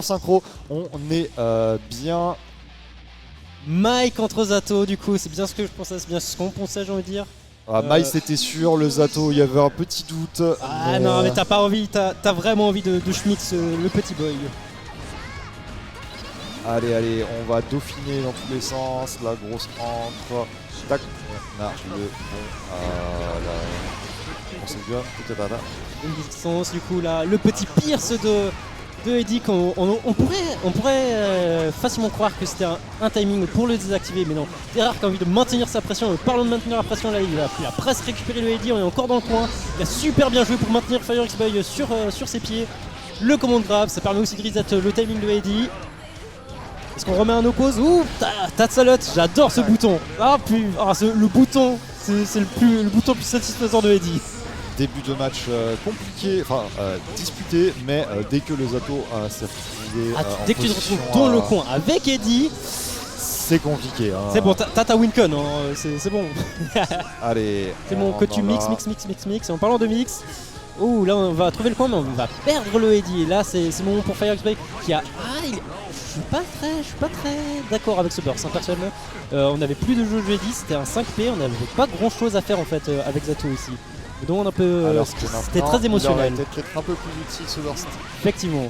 Synchro, on est bien. Mai contre Zato, du coup, c'est bien ce que je pensais, c'est bien ce qu'on pensait, j'ai envie de dire. Mai c'était sûr, le Zato, il y avait un petit doute. Ah non, mais t'as pas envie, t'as vraiment envie de Schmitz, le petit boy. Allez, on va dauphiner dans tous les sens, la grosse encre. Tac, on a le bon. On s'est bien, peut-être là. Une distance, du coup, là, le petit Pierce de Eddie, on pourrait facilement croire que c'était un timing pour le désactiver, mais non. Terrar qui a envie de maintenir sa pression, parlons de maintenir la pression, là il a presque récupéré le Eddie, on est encore dans le coin. Il a super bien joué pour maintenir Fire X-Boy sur ses pieds. Le command grab, ça permet aussi de reset le timing de Eddie. Est-ce qu'on remet un oppose? Ouh, Tatsalot, j'adore ce bouton. Le bouton, c'est le bouton le plus satisfaisant de Eddie. Début de match compliqué, enfin disputé, mais dès que le Zato s'est retrouvé dès que tu te retrouves dans le coin avec Eddie, c'est compliqué. Hein. C'est bon, t'as ta win-con, hein, c'est bon. Allez. C'est bon, que tu mix. Et en parlant de mix, oh là on va trouver le coin, mais on va perdre le Eddie. Et là c'est le moment pour Fire X-Boy qui a. Je suis pas très d'accord avec ce burst, hein, personnellement. On avait plus de jeu de Eddie, c'était un 5P, on n'avait pas grand chose à faire en fait avec Zato ici. Donc un peu, c'était très émotionnel. Il aurait peut-être un peu plus utile ce burst. Effectivement.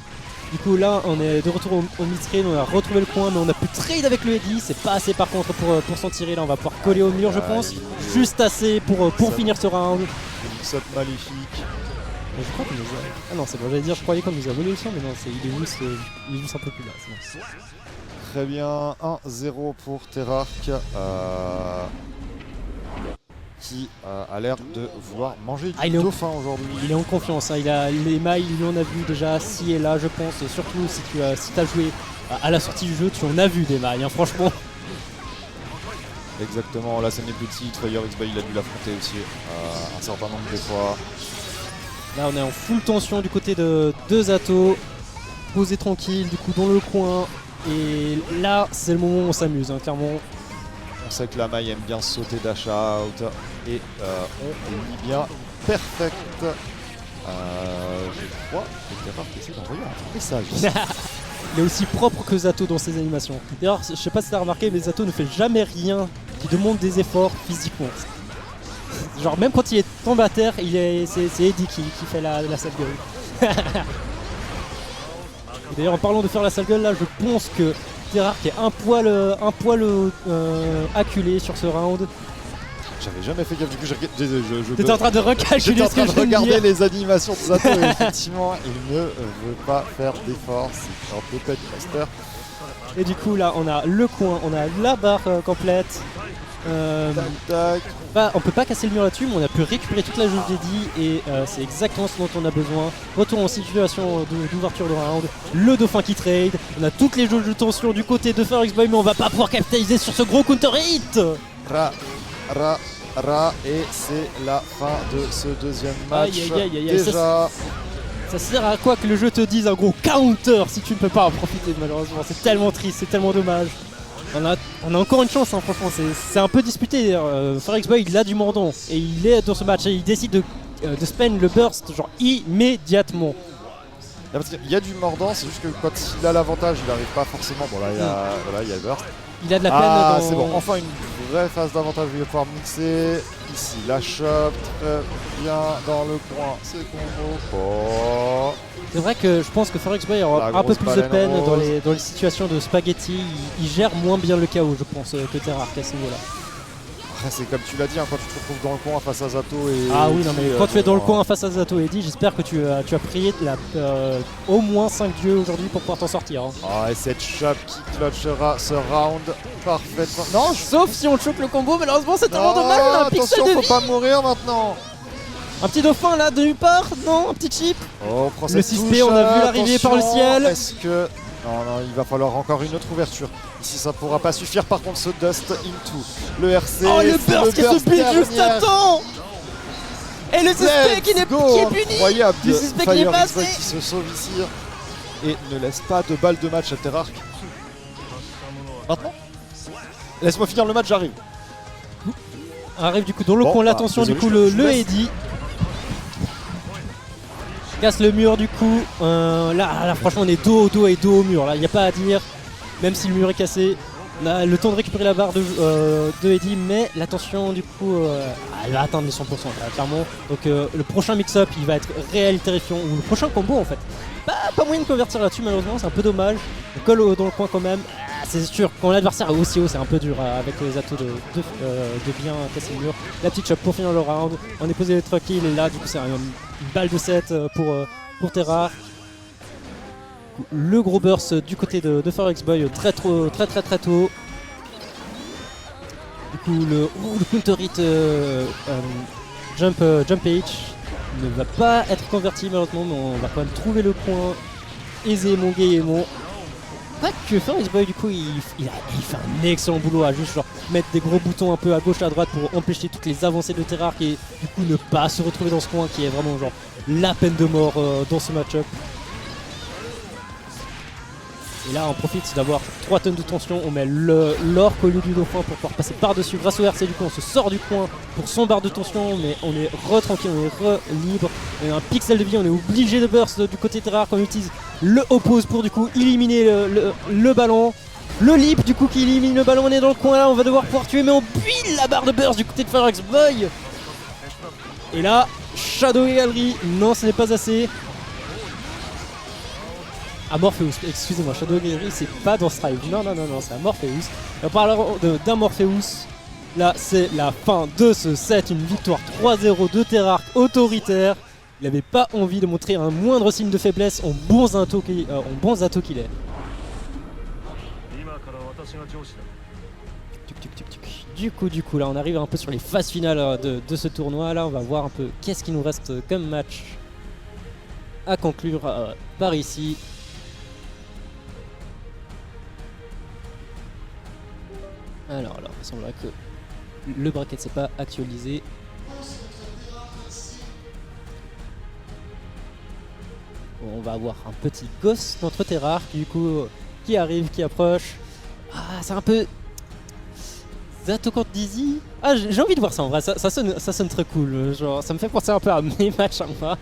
Du coup là on est de retour au mid-screen, on a retrouvé le coin, mais on a pu trade avec le Eddie. C'est pas assez par contre pour s'en tirer. Là on va pouvoir coller au mur je pense. Juste assez pour finir ce round. Une mix-up maléfique. Mais je crois qu'on nous a... Ah non c'est bon, j'allais dire je croyais qu'on nous a volé le son, mais non il est juste un peu plus là. Bon. Très bien, 1-0 pour Terrark. Qui a l'air de vouloir manger du dauphin aujourd'hui. Il est en confiance, hein. Il a les mailles, il en a vu déjà ci et là je pense, surtout si tu as joué à la sortie du jeu, tu en as vu des mailles, hein, franchement. Exactement, là c'est une petite, Fire X-Boy il a dû l'affronter aussi un certain nombre de fois. Là on est en full tension du côté de Zato, posé tranquille du coup dans le coin, et là c'est le moment où on s'amuse, hein, clairement. On sait que la maille aime bien sauter dash out et on lit bien perfect. Je crois que Terrar essaie d'envoyer un message. Il est aussi propre que Zato dans ses animations. D'ailleurs, je sais pas si t'as remarqué, mais Zato ne fait jamais rien qui demande des efforts physiquement. Genre même quand il est tombé à terre, c'est Eddie qui fait la sale gueule. D'ailleurs en parlant de faire la sale gueule, là je pense que Terrar qui est un poil acculé sur ce round. J'avais jamais fait gaffe, du coup t'étais en train de recalculer ce que je regarder les animations de Zato et effectivement il ne veut pas faire d'efforts, c'est un peu Petmaster. Et du coup là on a le coin, on a la barre complète. Tac. Bah, on peut pas casser le mur là-dessus, mais on a pu récupérer toute la jauge d'Eddie et c'est exactement ce dont on a besoin. Retour en situation d'ouverture de round, le dauphin qui trade, on a toutes les jauges de tension du côté de Fire X-Boy, mais on va pas pouvoir capitaliser sur ce gros counter hit. Et c'est la fin de ce deuxième match. Aïe. Déjà. Ça sert à quoi que le jeu te dise un gros counter si tu ne peux pas en profiter malheureusement, c'est tellement triste, c'est tellement dommage. On a encore une chance, hein, franchement, c'est un peu disputé. Fire X-Boy il a du mordant et il est dans ce match et il décide de spam le burst genre immédiatement. Là, parce qu'il y a du mordant, c'est juste que quand il a l'avantage, il n'arrive pas forcément. Bon là il y a le burst. Il a de la peine dans... c'est bon, enfin une vraie phase d'avantage, il va pouvoir mixer. Ici la chope, très bien dans le coin, c'est combo. C'est vrai que je pense que Fire X-Boy aura un peu plus de peine dans les situations de spaghetti. Il gère moins bien le chaos, je pense, que Terrar à ce niveau-là. Après, c'est comme tu l'as dit, hein, quand tu te retrouves dans le coin face à Zato et... Ah oui, non mais quand tu es dans le coin face à Zato et Eddie, j'espère que tu as prié au moins 5 dieux aujourd'hui pour pouvoir t'en sortir. Hein. Ah, et cette chope qui clutchera ce round parfaitement. Non, sauf si on choque le combo, malheureusement c'est tellement dommage, on a un pixel de faut vie. Pas mourir maintenant. Un petit dauphin là de nulle part, non, un petit chip. Oh, prend le 6P, on a vu l'arriver par le ciel. Est-ce que... Non, il va falloir encore une autre ouverture. Ici, ça pourra pas suffire. Par contre, ce Dust into le RC. Oh, le burst qui se build juste à temps. Et le suspect qui est puni. Incroyable. Le suspect qui est passé. Qui se sauve ici et ne laisse pas de balle de match à Terrark. Maintenant, laisse-moi finir le match, j'arrive. Arrive du coup dans le coin, l'attention du coup le Eddie. casse le mur du coup. Là, franchement, on est dos au dos et dos au mur. Là, il n'y a pas à dire. Même si le mur est cassé, on a le temps de récupérer la barre de Eddie, mais la tension du coup, elle va atteindre les 100% là, clairement. Donc le prochain mix-up, il va être réel terrifiant, ou le prochain combo en fait. Pas moyen de convertir là-dessus malheureusement, c'est un peu dommage. On colle dans le coin quand même. C'est sûr, quand l'adversaire est aussi haut, c'est un peu dur avec les atos de bien casser le mur. La petite chop pour finir le round. On est posé tranquille et là, du coup, c'est une balle de 7 pour Terrar. Le gros burst du côté de Forex Boy très tôt. Du coup, le counter hit jump H ne va pas être converti malheureusement, mais on va quand même trouver le point aisément, gaiement. Pas que Forex Boy du coup il fait un excellent boulot à juste genre mettre des gros boutons un peu à gauche à droite pour empêcher toutes les avancées de Terrar et du coup ne pas se retrouver dans ce coin qui est vraiment genre la peine de mort dans ce match-up. Et là on profite d'avoir 3 tonnes de tension, on met l'orque au lieu du dauphin pour pouvoir passer par-dessus grâce au RC. Du coup on se sort du coin pour son barre de tension, mais on est tranquille, on est libre. On a un pixel de vie, on est obligé de burst du côté Terrar quand on utilise le oppose pour du coup éliminer le ballon. Le leap du coup qui élimine le ballon, on est dans le coin là, on va devoir pouvoir tuer, mais on build la barre de burst du côté de Forex Boy. Et là, Shadow Gallery, non ce n'est pas assez. Morpheus, excusez-moi, Shadow Gallery c'est pas dans Strive, non, c'est Morpheus. En parlant d'un Morpheus, là c'est la fin de ce set, une victoire 3-0 de Terrar autoritaire. Il n'avait pas envie de montrer un moindre signe de faiblesse en bon zato qu'il est. Du coup, là on arrive un peu sur les phases finales de ce tournoi. Là on va voir un peu qu'est-ce qu'il nous reste comme match à conclure par ici. Alors, il semblerait que le bracket s'est pas actualisé. Bon, on va avoir un petit gosse d'entre Terrar du coup qui arrive, qui approche. C'est un peu Zato contre Dizzy. J'ai envie de voir ça en vrai, ça sonne très cool. Genre, ça me fait penser un peu à mes matchs à moi.